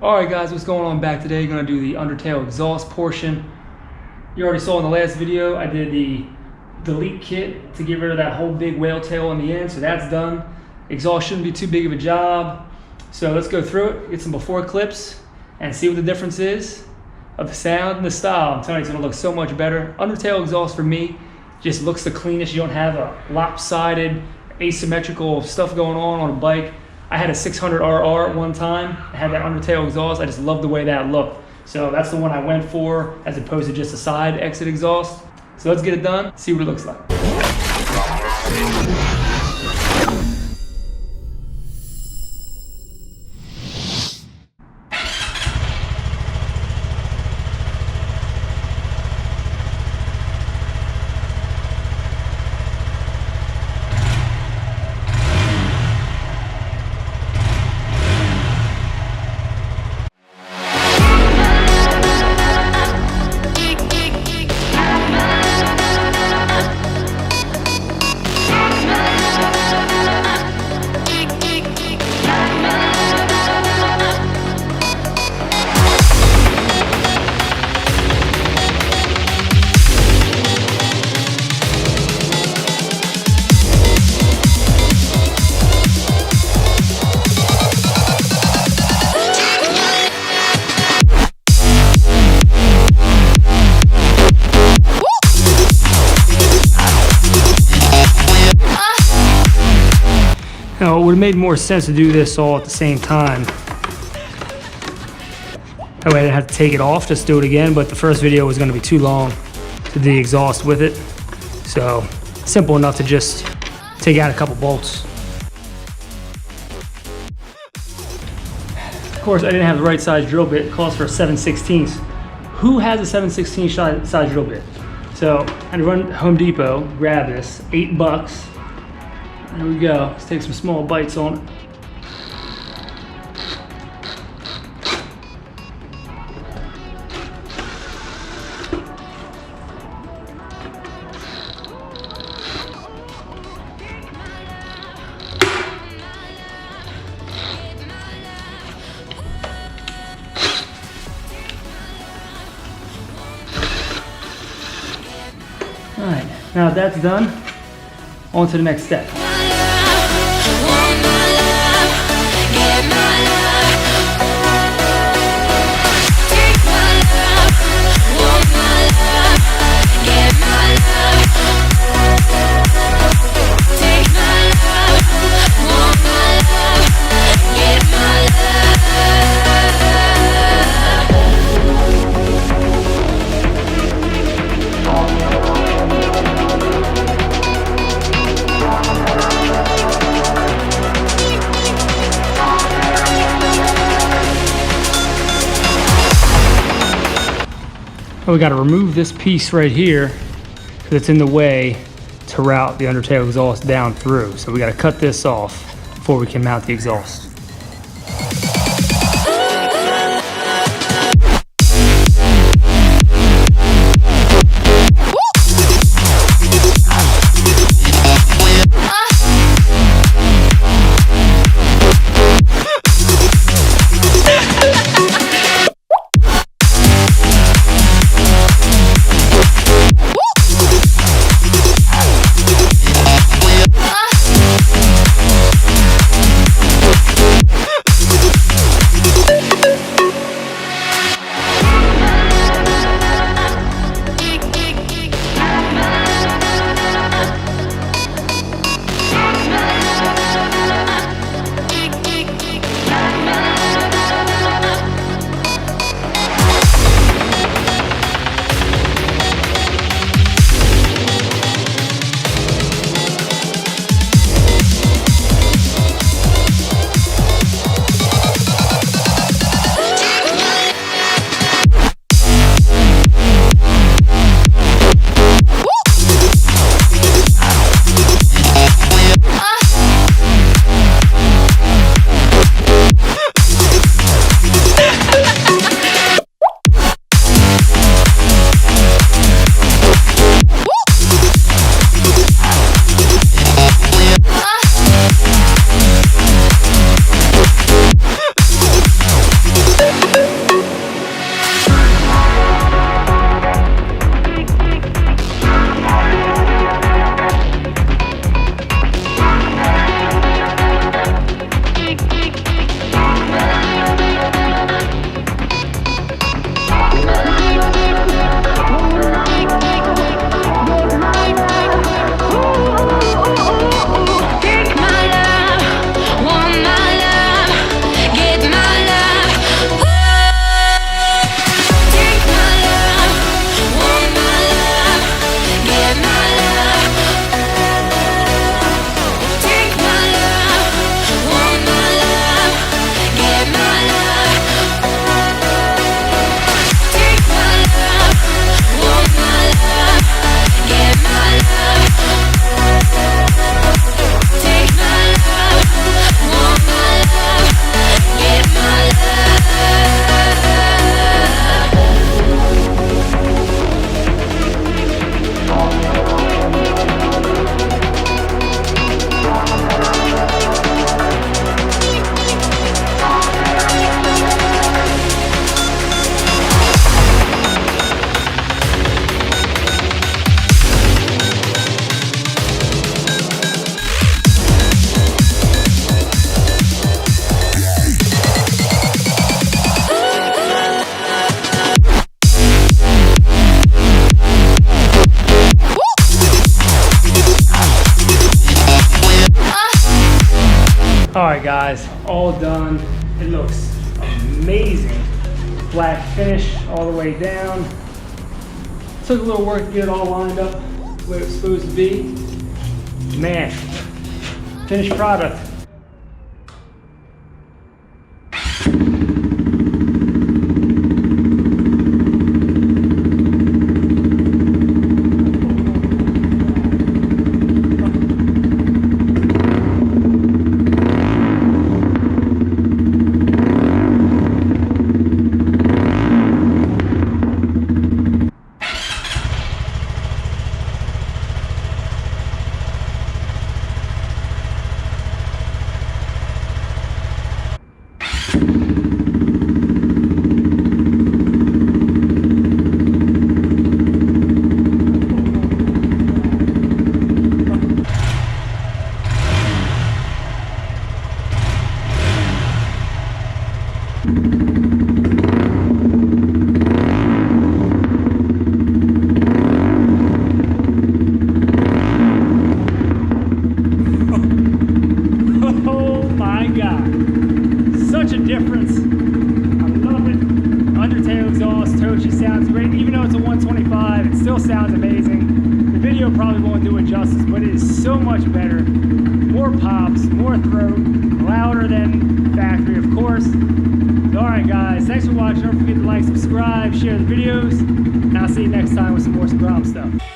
Alright guys, what's going on back today? Going to do the undertail exhaust portion. You already saw in the last video I did the delete kit to get rid of that whole big whale tail on the end, so that's done. Exhaust shouldn't be too big of a job. So let's go through it, get some before clips and see what the difference is of the sound and the style. I'm telling you, it's going to look so much better. Undertail exhaust for me just looks the cleanest. You don't have a lopsided, asymmetrical stuff going on a bike. I had a 600RR at one time. I had that undertail exhaust. I just loved the way that looked. So that's the one I went for as opposed to just a side exit exhaust. So let's get it done, see what it looks like. Now, it would have made more sense to do this all at the same time. That way I didn't have to take it off, just do it again, but the first video was going to be too long to do the exhaust with it. So, simple enough to just take out a couple bolts. Of course, I didn't have the right size drill bit. It calls for a 7/16. Who has a 7/16 size drill bit? So, I had to run to Home Depot, grab this, $8. There we go. Let's take some small bites on it. All right, now that's done, on to the next step. We got to remove this piece right here because it's in the way to route the undertail exhaust down through. So we got to cut this off before we can mount the exhaust. Alright guys, all done. It looks amazing. Black finish all the way down. Took a little work to get it all lined up where it's supposed to be. Man, finished product. Oh my God, such a difference. I love it. Undertail exhaust, Toce sounds great. Even though it's a 125, it still sounds amazing. The video probably won't do it justice, but it is so much better. More pops, more throat, louder than factory, of course. Alright guys, thanks for watching. Don't forget to like, subscribe, share the videos, and I'll see you next time with some more Grom stuff.